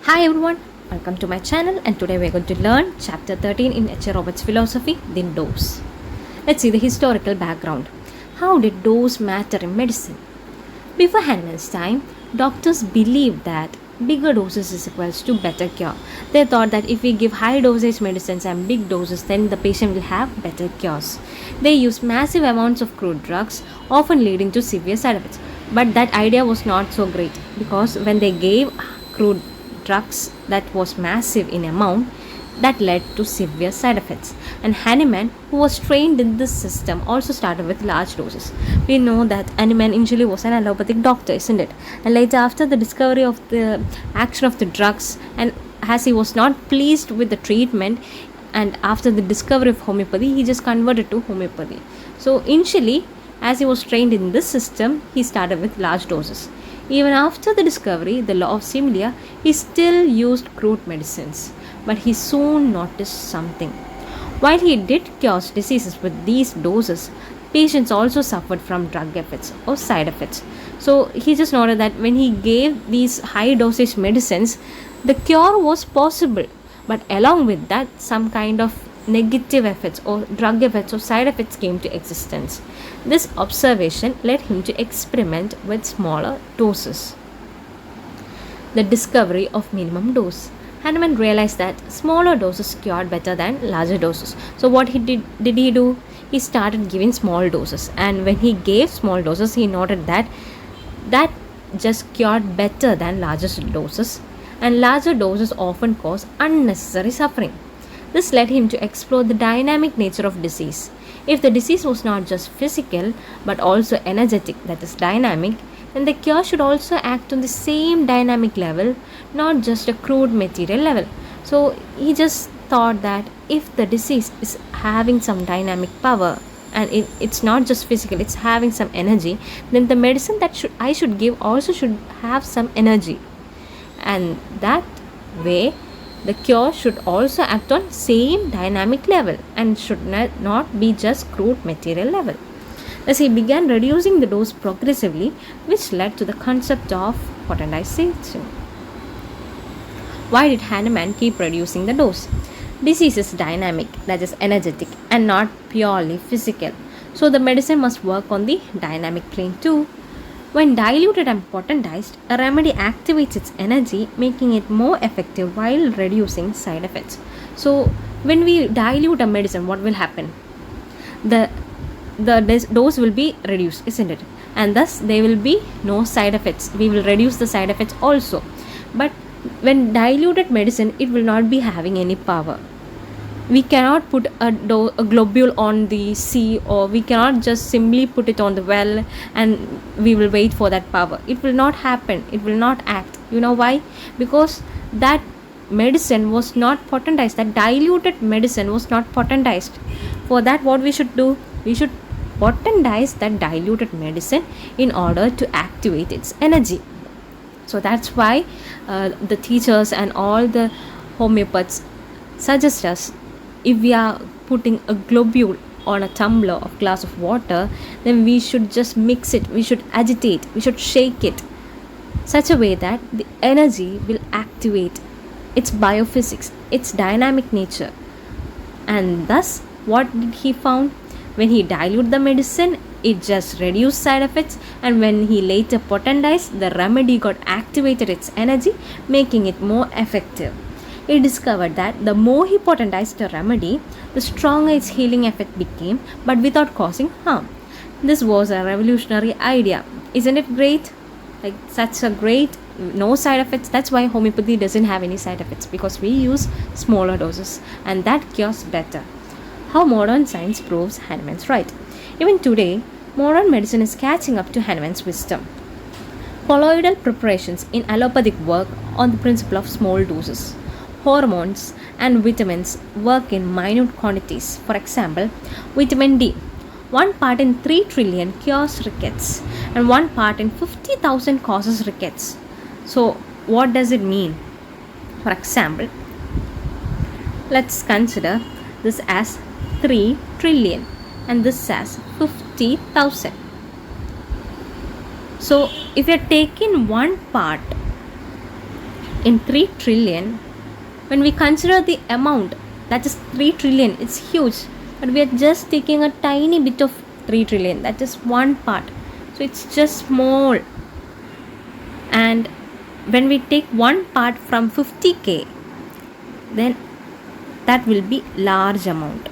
Hi everyone, welcome to my channel, and today we're going to learn chapter 13 in H. Roberts' philosophy, the dose. Let's see the historical background. How did dose matter in medicine? Before Hahnemann's time, doctors believed that bigger doses is equals to better cure. They thought that if we give high dosage medicines and big doses, then the patient will have better cures. They used massive amounts of crude drugs, often leading to severe side effects. But that idea was not so great because when they gave crude drugs that was massive in amount, that led to severe side effects. And Hahnemann, who was trained in this system, also started with large doses. We know that Hahnemann initially was an allopathic doctor, isn't it? And later, after the discovery of the action of the drugs, and as he was not pleased with the treatment, and after the discovery of homeopathy, he just converted to homeopathy. So initially, as he was trained in this system, he started with large doses. Even after the discovery, the law of similia, he still used crude medicines, but he soon noticed something. While he did cure diseases with these doses, patients also suffered from drug effects or side effects. So he just noted that when he gave these high dosage medicines, the cure was possible, but along with that, some kind of negative effects or drug effects or side effects came to existence. This observation led him to experiment with smaller doses. The discovery of minimum dose. Hahnemann realized that smaller doses cured better than larger doses. So what he did he do? He started giving small doses, and when he gave small doses, he noted that just cured better than larger doses, and larger doses often cause unnecessary suffering. This led him to explore the dynamic nature of disease. If the disease was not just physical but also energetic, that is dynamic, then the cure should also act on the same dynamic level, not just a crude material level. So he just thought that if the disease is having some dynamic power and it's not just physical, it's having some energy, then the medicine that I should give also should have some energy. And that way, the cure should also act on same dynamic level and should not be just crude material level. Thus he began reducing the dose progressively, which led to the concept of potentization. Why did Hahnemann keep reducing the dose? Disease is dynamic, that is energetic, and not purely physical. So the medicine must work on the dynamic plane too. When diluted and potentized, a remedy activates its energy, making it more effective while reducing side effects. So, when we dilute a medicine, what will happen? The dose will be reduced, isn't it? And thus, there will be no side effects. We will reduce the side effects also. But when diluted medicine, it will not be having any power. We cannot put a globule on the sea, or we cannot just simply put it on the well and we will wait for that power. It will not happen. It will not act. You know why? Because that medicine was not potentized. That diluted medicine was not potentized. For that, what we should do? We should potentize that diluted medicine in order to activate its energy. So that's why the teachers and all the homeopaths suggest us, if we are putting a globule on a tumbler of glass of water, then we should just mix it, we should agitate, we should shake it such a way that the energy will activate its biophysics, its dynamic nature. And thus, what did he found? When he diluted the medicine, it just reduced side effects, and when he later potentized, the remedy got activated its energy, making it more effective. He discovered that the more he potentized a remedy, the stronger its healing effect became, but without causing harm. This was a revolutionary idea. Isn't it great? Like such a great, no side effects. That's why homeopathy doesn't have any side effects, because we use smaller doses, and that cures better. How modern science proves Hahnemann's right. Even today, modern medicine is catching up to Hahnemann's wisdom. Colloidal preparations in allopathic work on the principle of small doses. Hormones and vitamins work in minute quantities. For example, vitamin D, 1 part in 3 trillion cures rickets, and 1 part in 50,000 causes rickets. So, what does it mean? For example, let's consider this as 3 trillion and this as 50,000. So, if you are taking 1 part In 3 trillion, when we consider the amount, that is 3 trillion, it's huge, but we are just taking a tiny bit of 3 trillion, that is one part, so it's just small. And when we take one part from 50k, then that will be large amount,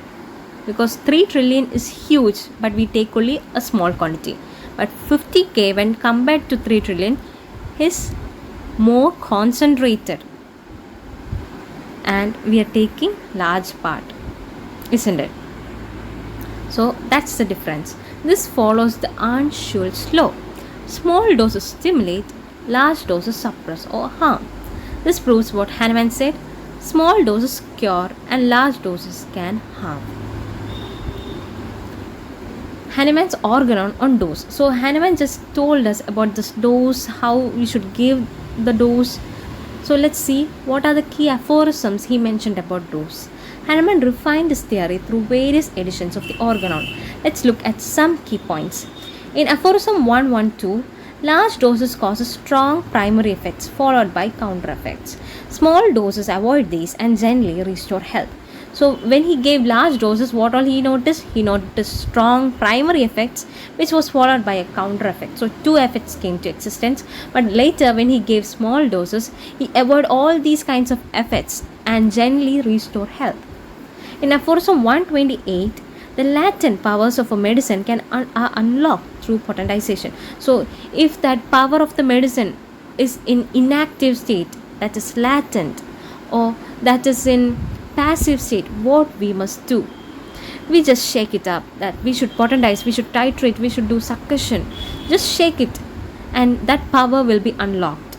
because 3 trillion is huge, but we take only a small quantity. But 50k when compared to 3 trillion is more concentrated, and we are taking large part, isn't it? So that's the difference. This follows the Schul's law. Small doses stimulate, large doses suppress or harm. This proves what Hahnemann said: small doses cure and large doses can harm. Hahnemann's Organon on dose. So Hahnemann just told us about this dose, how we should give the dose. So let's see what are the key aphorisms he mentioned about dose. Hahnemann refined his theory through various editions of the Organon. Let's look at some key points. In aphorism 112, large doses causes strong primary effects followed by counter effects. Small doses avoid these and generally restore health. So when he gave large doses, what all he noticed? He noticed strong primary effects, which was followed by a counter effect. So 2 effects came to existence. But later when he gave small doses, he avoided all these kinds of effects and generally restored health. In aphorism 128, the latent powers of a medicine are unlocked through potentization. So if that power of the medicine is in inactive state, that is latent, or that is in passive state, what we must do? We just shake it up, that we should potentize, we should titrate, we should do succussion. Just shake it and that power will be unlocked.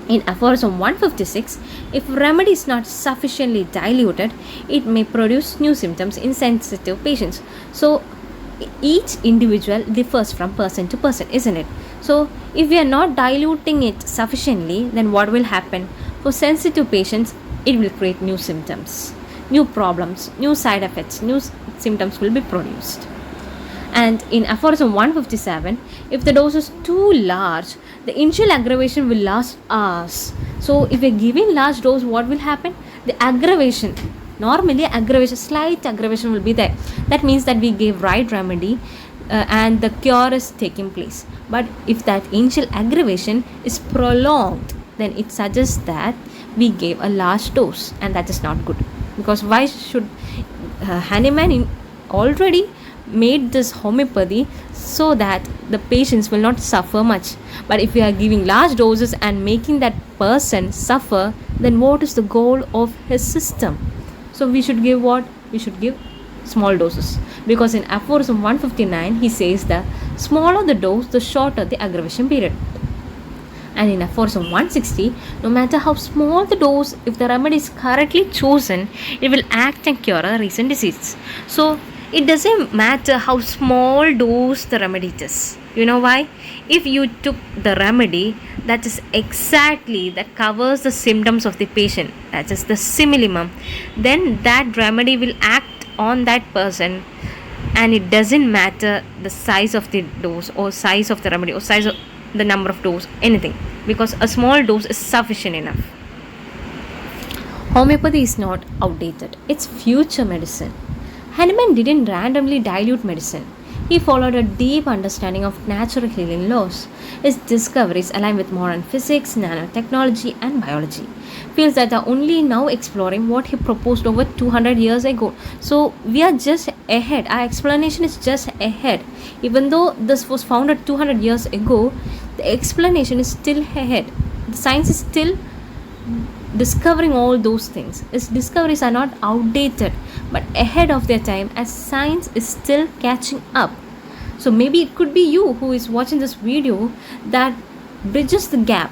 In aphorism 156, if remedy is not sufficiently diluted, it may produce new symptoms in sensitive patients. So each individual differs from person to person, isn't it? So if we are not diluting it sufficiently, then what will happen? For sensitive patients, it will create new symptoms, new problems, new side effects, new symptoms will be produced. And in aphorism 157, if the dose is too large, the initial aggravation will last hours. So if we are giving large dose, what will happen? The aggravation, normally aggravation, slight aggravation will be there. That means that we gave right remedy and the cure is taking place. But if that initial aggravation is prolonged, then it suggests that we gave a large dose, and that is not good. Because why should Hahnemann already made this homeopathy so that the patients will not suffer much? But if we are giving large doses and making that person suffer, then what is the goal of his system? So we should give what? We should give small doses, because in aphorism 159 he says the smaller the dose, the shorter the aggravation period. And in aphorism 160, no matter how small the dose, if the remedy is correctly chosen, it will act and cure a recent disease. So it doesn't matter how small dose the remedy is. You know why? If you took the remedy that is exactly, that covers the symptoms of the patient, that is the similimum, then that remedy will act on that person, and it doesn't matter the size of the dose or size of the remedy or size of the number of dose, anything, because a small dose is sufficient enough. Homeopathy is not outdated, it's future medicine. Hahnemann didn't randomly dilute medicine. He followed a deep understanding of natural healing laws. His discoveries align with modern physics, nanotechnology, and biology. Fields that are only now exploring what he proposed over 200 years ago. So we are just ahead. Our explanation is just ahead. Even though this was founded 200 years ago, the explanation is still ahead. The science is still discovering all those things. His discoveries are not outdated, but ahead of their time, as science is still catching up. So maybe it could be you who is watching this video that bridges the gap.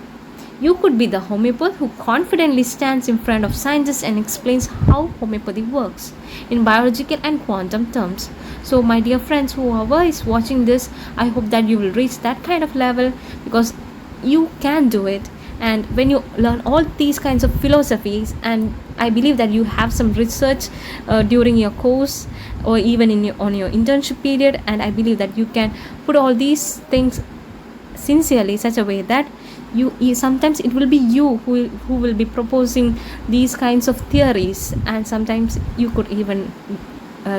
You could be the homeopath who confidently stands in front of scientists and explains how homeopathy works in biological and quantum terms. So my dear friends, whoever is watching this, I hope that you will reach that kind of level, because you can do it. And when you learn all these kinds of philosophies, and I believe that you have some research during your course or even on your internship period, and I believe that you can put all these things sincerely, such a way that sometimes it will be you who will be proposing these kinds of theories, and sometimes you could even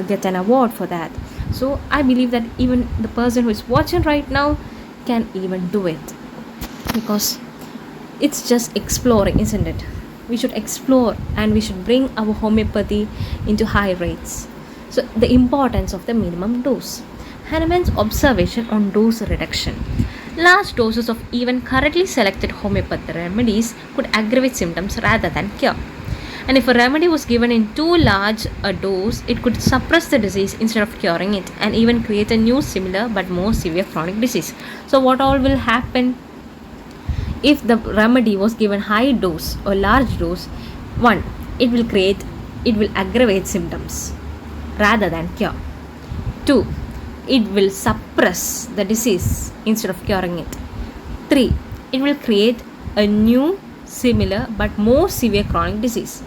get an award for that. So I believe that even the person who is watching right now can even do it, because it's just exploring, isn't it? We should explore and we should bring our homeopathy into high rates. So the importance of the minimum dose. Hahnemann's observation on dose reduction. Large doses of even correctly selected homeopathic remedies could aggravate symptoms rather than cure. And if a remedy was given in too large a dose, it could suppress the disease instead of curing it, and even create a new similar but more severe chronic disease. So what all will happen if the remedy was given high dose or large dose? One, it will aggravate symptoms rather than cure. Two, it will suppress the disease instead of curing it. 3, it will create a new similar but more severe chronic disease.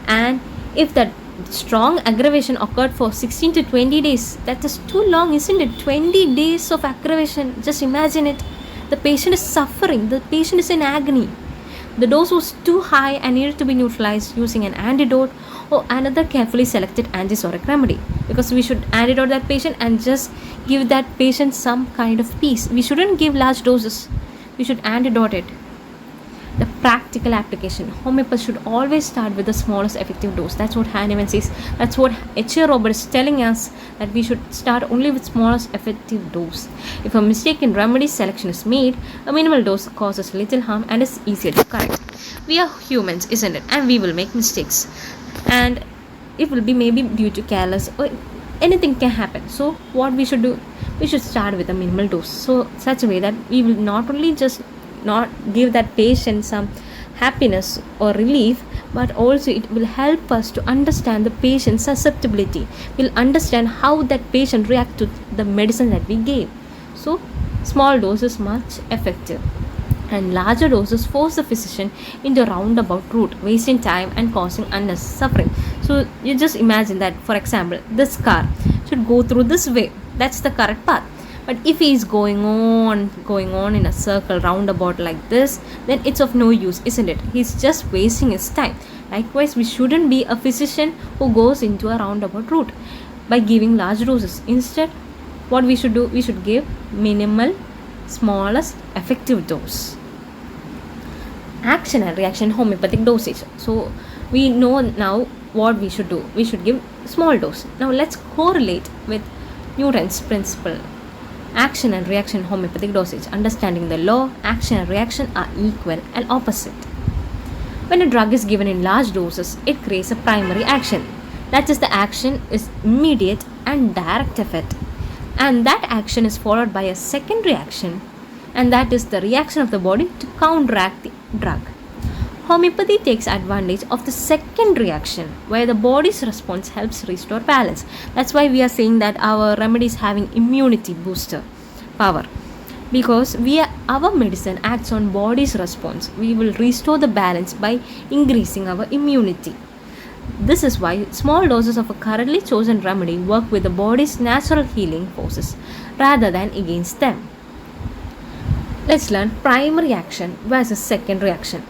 And if that strong aggravation occurred for 16 to 20 days, that is too long, isn't it? 20 days of aggravation, just imagine it. The patient is suffering, the patient is in agony. The dose was too high and needed to be neutralized using an antidote or another carefully selected antisoric remedy, because we should antidote that patient and just give that patient some kind of peace. We shouldn't give large doses, we should antidote it. The practical application. Homeopathy should always start with the smallest effective dose. That's what Hahnemann says. That's what H.A. Roberts is telling us, that we should start only with smallest effective dose. If a mistake in remedy selection is made, a minimal dose causes little harm and is easier to correct. We are humans, isn't it? And we will make mistakes. And it will be maybe due to careless, or anything can happen. So what we should do? We should start with a minimal dose. So such a way that we will not only just not give that patient some happiness or relief, but also it will help us to understand the patient's susceptibility. We'll understand how that patient reacts to the medicine that we gave. So small doses much effective, and larger doses force the physician into a roundabout route, wasting time and causing unnecessary suffering. So you just imagine that, for example, this car should go through this way. That's the correct path. But if he is going on in a circle, roundabout like this, then it's of no use, isn't it? He's just wasting his time. Likewise, we shouldn't be a physician who goes into a roundabout route by giving large doses. Instead, what we should do, we should give minimal, smallest effective dose. Action and reaction homeopathic dosage. So we know now what we should do. We should give small dose. Now let's correlate with Newton's principle. Action and reaction homeopathic dosage. Understanding the law, action and reaction are equal and opposite. When a drug is given in large doses, it creates a primary action. That is, the action is immediate and direct effect. And that action is followed by a secondary action, and that is the reaction of the body to counteract the drug. Homeopathy takes advantage of the second reaction, where the body's response helps restore balance. That's why we are saying that our remedy is having immunity booster power, because our medicine acts on body's response. We will restore the balance by increasing our immunity. This is why small doses of a correctly chosen remedy work with the body's natural healing forces rather than against them. Let's learn primary action versus secondary action.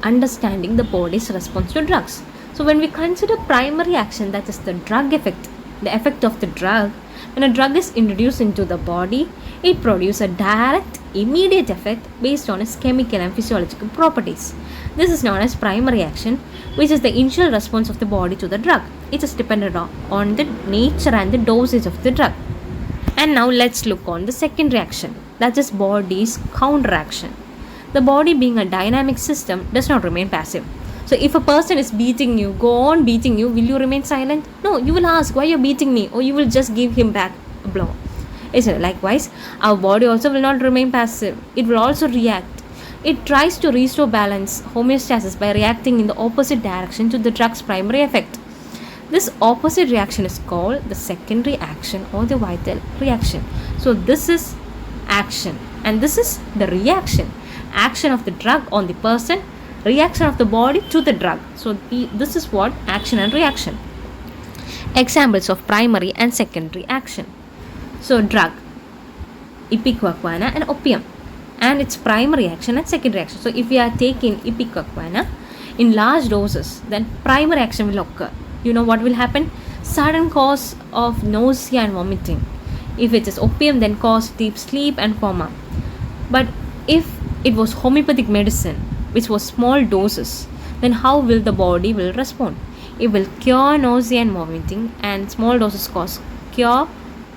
Understanding the body's response to drugs. So when we consider primary action, that is the drug effect, the effect of the drug, when a drug is introduced into the body, it produces a direct, immediate effect based on its chemical and physiological properties. This is known as primary action, which is the initial response of the body to the drug. It is dependent on the nature and the dosage of the drug. And now let's look on the secondary action, that is body's counteraction. The body, being a dynamic system, does not remain passive. So if a person is beating you, go on beating you, will you remain silent? No, you will ask, why you're beating me? Or you will just give him back a blow. Isn't it? Likewise, our body also will not remain passive. It will also react. It tries to restore balance, homeostasis, by reacting in the opposite direction to the drug's primary effect. This opposite reaction is called the secondary action or the vital reaction. So this is action and this is the reaction. Action of the drug on the person, reaction of the body to the drug. So this is what action and reaction. Examples of primary and secondary action. So drug, ipecacuanha and opium. and its primary action and secondary action. So if we are taking ipecacuanha in large doses, then primary action will occur. You know what will happen? Sudden cause of nausea and vomiting. If it is opium, then cause deep sleep and coma. But if it was homeopathic medicine, which was small doses, then how will the body will respond? It will cure nausea and vomiting, and small doses cause cure,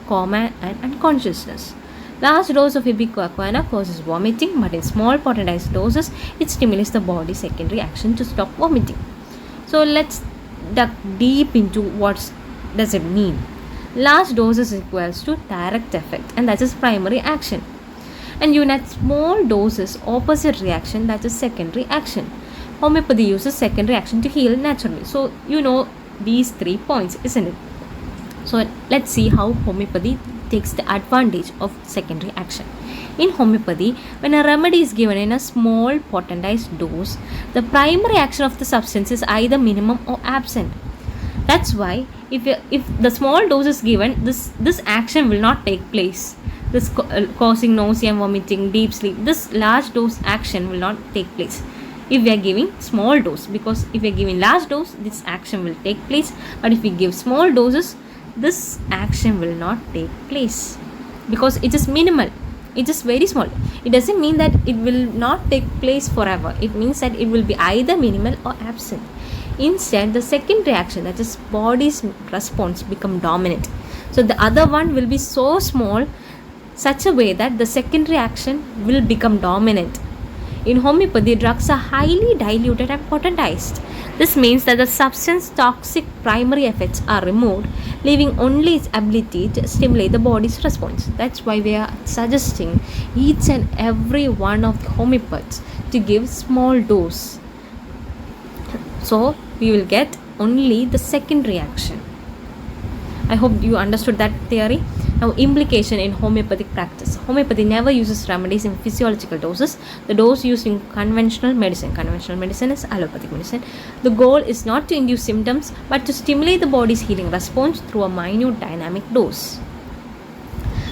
coma and unconsciousness. Large dose of ipecacuanha causes vomiting, but in small potentized doses, it stimulates the body's secondary action to stop vomiting. So let's duck deep into what does it mean. Large doses equals to direct effect, and that is primary action. And you need small doses opposite reaction, that is secondary action. Homeopathy uses secondary action to heal naturally. So you know these 3 points, isn't it? So let's see how homeopathy takes the advantage of secondary action. In homeopathy, when a remedy is given in a small potentized dose, the primary action of the substance is either minimum or absent. That's why if the small dose is given, this action will not take place. This causing nausea and vomiting, deep sleep, this large dose action will not take place if we are giving small dose, because if we are giving large dose, this action will take place. But if we give small doses, this action will not take place because it is minimal, it is very small. It doesn't mean that it will not take place forever. It means that it will be either minimal or absent. Instead, the second reaction, that is body's response, become dominant. So the other one will be so small, such a way that the secondary action will become dominant. In homeopathy, drugs are highly diluted and potentized. This means that the substance's toxic primary effects are removed, leaving only its ability to stimulate the body's response. That's why we are suggesting each and every one of the homeopaths to give small dose. So we will get only the secondary action. I hope you understood that theory. Now, implication in homeopathic practice. Homeopathy never uses remedies in physiological doses. The dose used in conventional medicine is allopathic medicine. The goal is not to induce symptoms, but to stimulate the body's healing response through a minute dynamic dose.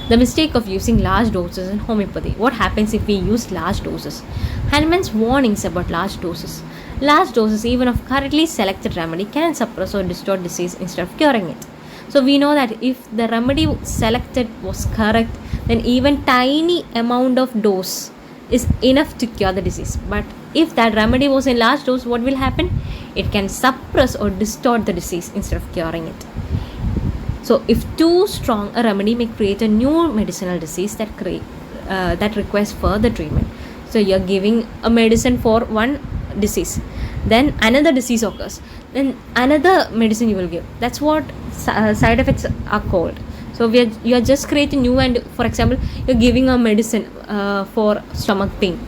The mistake of using large doses in homeopathy. What happens if we use large doses? Hahnemann's warnings about large doses. Large doses, even of correctly selected remedy, can suppress or distort disease instead of curing it. So we know that if the remedy selected was correct, then even tiny amount of dose is enough to cure the disease. But if that remedy was in large dose, what will happen? It can suppress or distort the disease instead of curing it. So if too strong a remedy may create a new medicinal disease that requires further treatment. So you're giving a medicine for one disease, then another disease occurs, then another medicine you will give. That's what side effects are called. So you are just creating new, and for example, you're giving a medicine for stomach pain,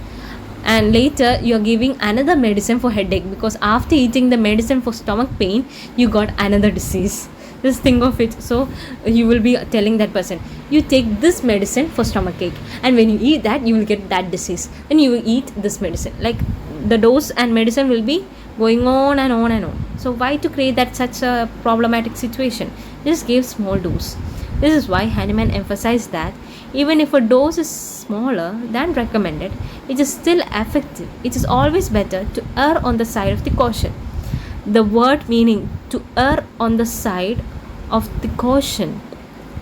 and later you're giving another medicine for headache, because after eating the medicine for stomach pain, you got another disease. Just think of it. So you will be telling that person, you take this medicine for stomach ache, and when you eat that, you will get that disease, then you will eat this medicine. Like the dose and medicine will be going on and on and on. So why to create that such a problematic situation? Just give small dose. This is why Hahnemann emphasized that even if a dose is smaller than recommended, it is still effective. It is always better to err on the side of the caution. The word meaning to err on the side of the caution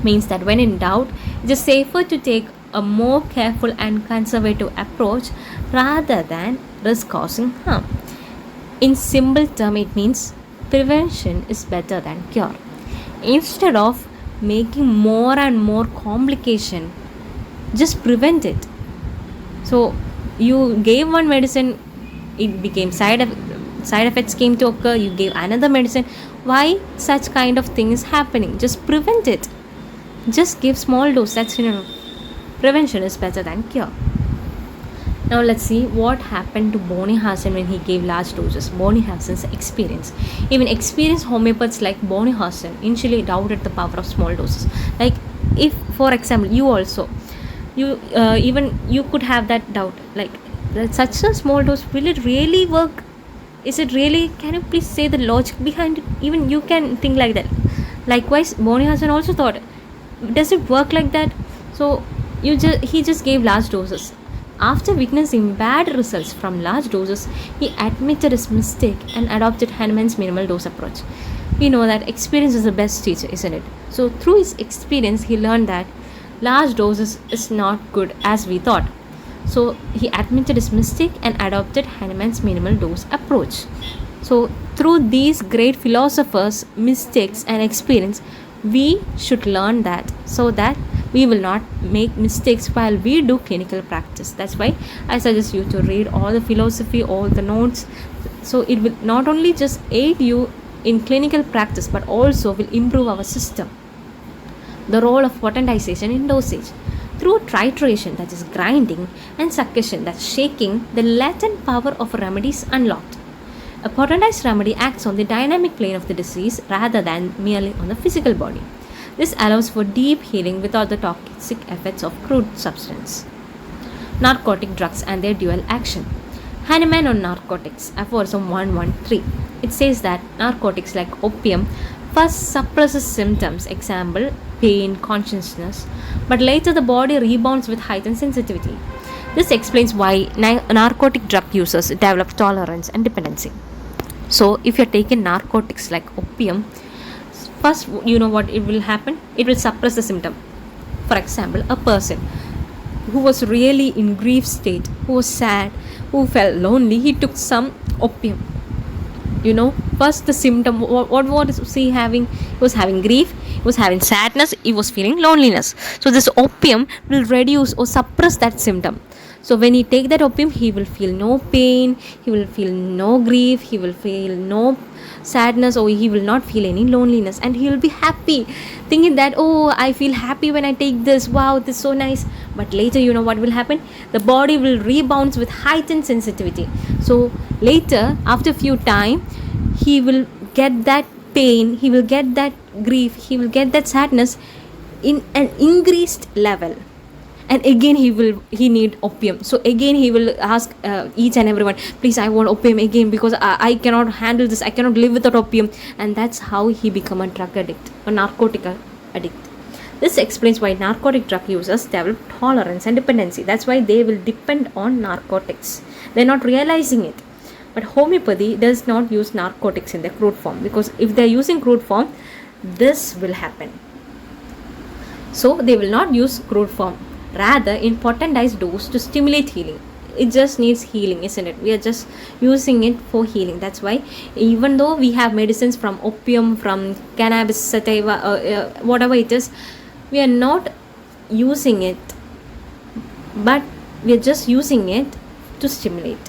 means that when in doubt, it is safer to take a more careful and conservative approach rather than risk causing harm. In simple term, it means prevention is better than cure. Instead of making more and more complication, just prevent it. So you gave one medicine, it became side effects came to occur, you gave another medicine. Why such kind of thing is happening? Just prevent it. Just give small dose. That's enough. Prevention is better than cure. Now let's see what happened to Bonhoeffer when he gave large doses. Bonhoeffer's experience. Even experienced homeopaths like Bonhoeffer initially doubted the power of small doses. Like if, for example, you could have that doubt. Like such a small dose, will it really work? Is it really? Can you please say the logic behind it? Even you can think like that. Likewise, Bonhoeffer also thought, does it work like that? So he just gave large doses. After witnessing bad results from large doses, he admitted his mistake and adopted Hahnemann's minimal dose approach. We know that experience is the best teacher, isn't it? So, through his experience, he learned that large doses is not good as we thought. So, he admitted his mistake and adopted Hahnemann's minimal dose approach. So, through these great philosophers' mistakes and experience, we should learn that so that we will not make mistakes while we do clinical practice. That's why I suggest you to read all the philosophy, all the notes. So, it will not only just aid you in clinical practice but also will improve our system. The role of potentization in dosage. Through titration, that is grinding, and succussion, that is shaking, the latent power of a remedy is unlocked. A potentized remedy acts on the dynamic plane of the disease rather than merely on the physical body. This allows for deep healing without the toxic effects of crude substance. Narcotic drugs and their dual action. Hahnemann on narcotics, aphorism 113. It says that narcotics like opium first suppresses symptoms, example, pain, consciousness, but later the body rebounds with heightened sensitivity. This explains why narcotic drug users develop tolerance and dependency. So, if you're taking narcotics like opium, first, you know what it will happen? It will suppress the symptom. For example, a person who was really in grief state, who was sad, who felt lonely, he took some opium. First the symptom, what was he having? He was having grief, he was having sadness, he was feeling loneliness. So this opium will reduce or suppress that symptom. So when he take that opium, he will feel no pain, he will feel no grief, he will feel no sadness, or he will not feel any loneliness, and he will be happy, thinking that, oh, I feel happy when I take this, wow, this is so nice. But later, what will happen? The body will rebound with heightened sensitivity. So later, after a few time, he will get that pain, he will get that grief, he will get that sadness in an increased level. And again he need opium. So again he will ask each and everyone, please, I want opium again, because I cannot handle this, I cannot live without opium. And that's how he become a drug addict, a narcotic addict. This explains why narcotic drug users develop tolerance and dependency. That's why they will depend on narcotics. They're not realizing it. But homeopathy does not use narcotics in their crude form, because if they're using crude form, this will happen. So they will not use crude form, rather in potentized dose to stimulate healing. It just needs healing, isn't it? We are just using it for healing. That's why even though we have medicines from opium, from cannabis sativa, whatever it is, we are not using it, but we are just using it to stimulate.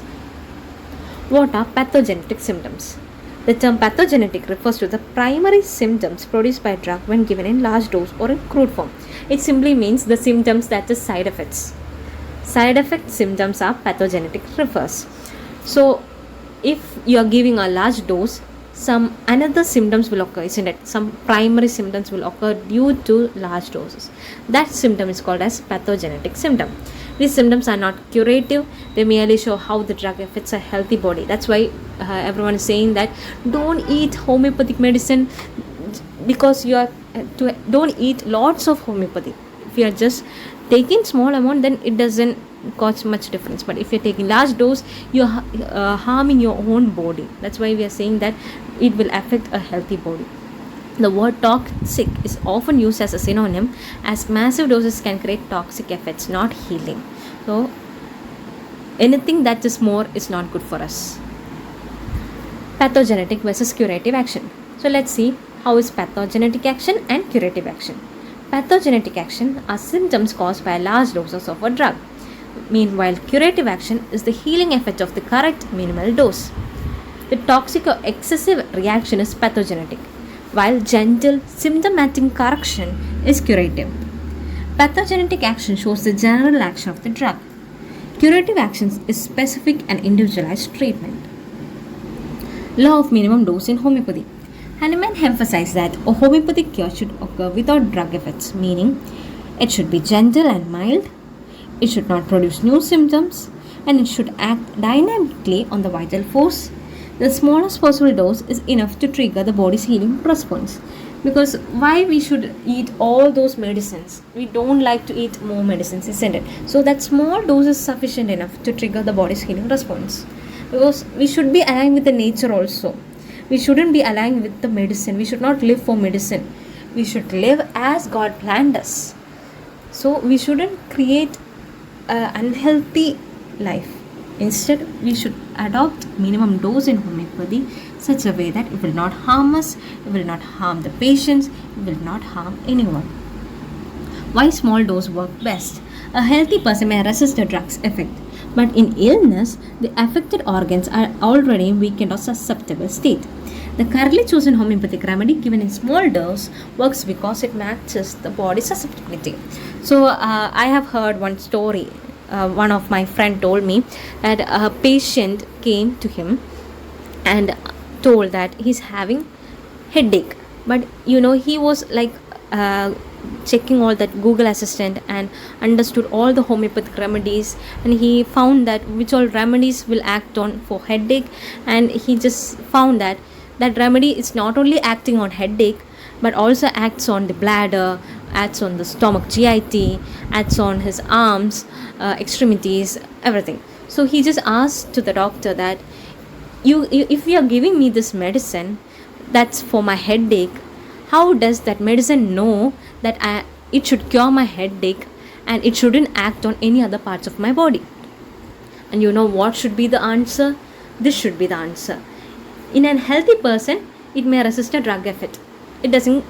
What are pathogenetic symptoms? The term pathogenetic refers to the primary symptoms produced by a drug when given in large dose or in crude form. It simply means the symptoms, that is side effects. Side effect symptoms are pathogenetic refers. So, if you are giving a large dose, some another symptoms will occur, isn't it? Some primary symptoms will occur due to large doses. That symptom is called as pathogenetic symptom. These symptoms are not curative, they merely show how the drug affects a healthy body. That's why everyone is saying that don't eat homeopathic medicine, because you are don't eat lots of homeopathy. If you are just taking small amount, then it doesn't cause much difference. But if you're taking large dose, you're harming your own body. That's why we are saying that it will affect a healthy body. The word toxic is often used as a synonym, as massive doses can create toxic effects, not healing. So anything that is more is not good for us. Pathogenetic versus curative action. So let's see how is pathogenetic action and curative action. Pathogenetic action are symptoms caused by large doses of a drug. Meanwhile, curative action is the healing effect of the correct minimal dose. The toxic or excessive reaction is pathogenic, while gentle symptomatic correction is curative. Pathogenic action shows the general action of the drug. Curative action is specific and individualized treatment. Law of minimum dose in homeopathy. Hahnemann emphasized that a homeopathic cure should occur without drug effects, meaning it should be gentle and mild, it should not produce new symptoms, and it should act dynamically on the vital force. The smallest possible dose is enough to trigger the body's healing response. Because why we should eat all those medicines? We don't like to eat more medicines, isn't it? So that small dose is sufficient enough to trigger the body's healing response. Because we should be aligned with the nature also. We shouldn't be aligned with the medicine. We should not live for medicine. We should live as God planned us. So we shouldn't create an unhealthy life. Instead, we should adopt minimum dose in homeopathy such a way that it will not harm us, it will not harm the patients, it will not harm anyone. Why small dose work best? A healthy person may resist the drug's effect, but in illness, the affected organs are already weakened or susceptible state. The currently chosen homeopathic remedy given in small dose works because it matches the body's susceptibility. So I have heard one story. One of my friend told me that a patient came to him and told that he's having headache, but he was like checking all that Google Assistant and understood all the homeopathic remedies, and he found that which all remedies will act on for headache, and he just found that remedy is not only acting on headache but also acts on the bladder, acts on the stomach, GIT, acts on his arms, extremities, everything. So he just asked to the doctor that you if you are giving me this medicine that's for my headache, how does that medicine know that it should cure my headache and it shouldn't act on any other parts of my body? And what should be the answer? This should be the answer. In a healthy person, it may resist a drug effect. It doesn't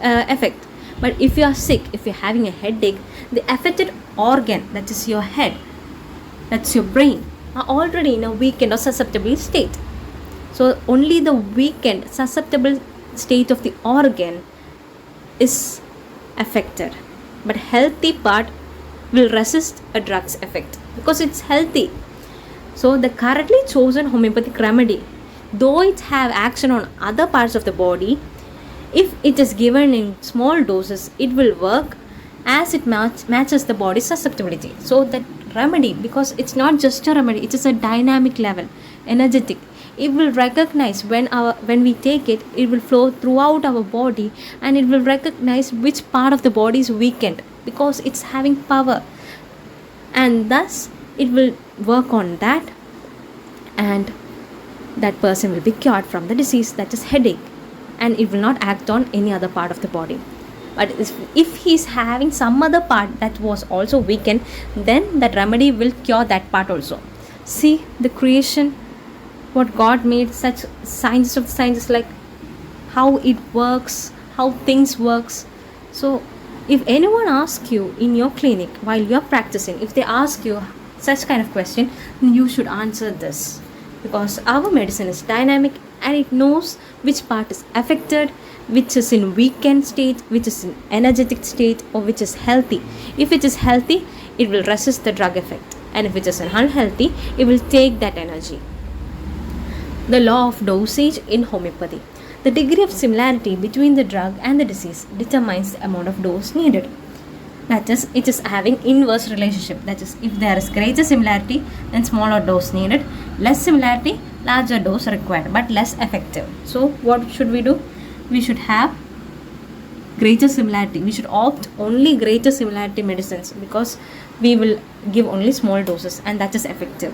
affect. But if you are sick, if you're having a headache, the affected organ, that is your head, that's your brain, are already in a weakened or susceptible state. So only the weakened, susceptible state of the organ is affected. But healthy part will resist a drug's effect because it's healthy. So the currently chosen homeopathic remedy, though it have action on other parts of the body, if it is given in small doses, it will work as it matches the body's susceptibility. So that remedy, because it's not just a remedy, it is a dynamic level, energetic. It will recognize when we take it, it will flow throughout our body, and it will recognize which part of the body is weakened because it's having power, and thus it will work on that, and that person will be cured from the disease, that is headache, and it will not act on any other part of the body. But if he's having some other part that was also weakened, then that remedy will cure that part also. See the creation, what God made, such scientists of sciences, like how it works, how things works. So if anyone asks you in your clinic while you're practicing, if they ask you such kind of question, then you should answer this, because our medicine is dynamic and it knows which part is affected, which is in weakened state, which is in energetic state, or which is healthy. If it is healthy, it will resist the drug effect, and if it is unhealthy, it will take that energy. The law of dosage in homeopathy. The degree of similarity between the drug and the disease determines the amount of dose needed. That is, it is having inverse relationship. That is, if there is greater similarity, then smaller dose needed. Less similarity, larger dose required, but less effective. So what should we do? We should have greater similarity. We should opt only greater similarity medicines, because we will give only small doses, and that is effective.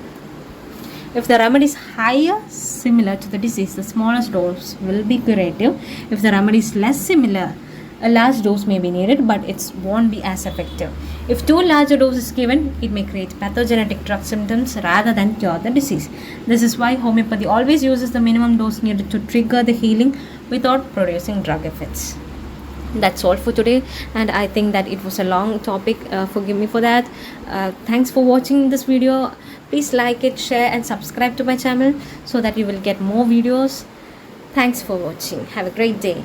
If the remedy is higher, similar to the disease, the smallest dose will be curative. If the remedy is less similar, a large dose may be needed, but it won't be as effective. If too large a dose is given, it may create pathogenetic drug symptoms rather than cure the disease. This is why homeopathy always uses the minimum dose needed to trigger the healing without producing drug effects. That's all for today, and I think that it was a long topic. Forgive me for that. Thanks for watching this video. Please like it, share and subscribe to my channel so that you will get more videos. Thanks for watching. Have a great day.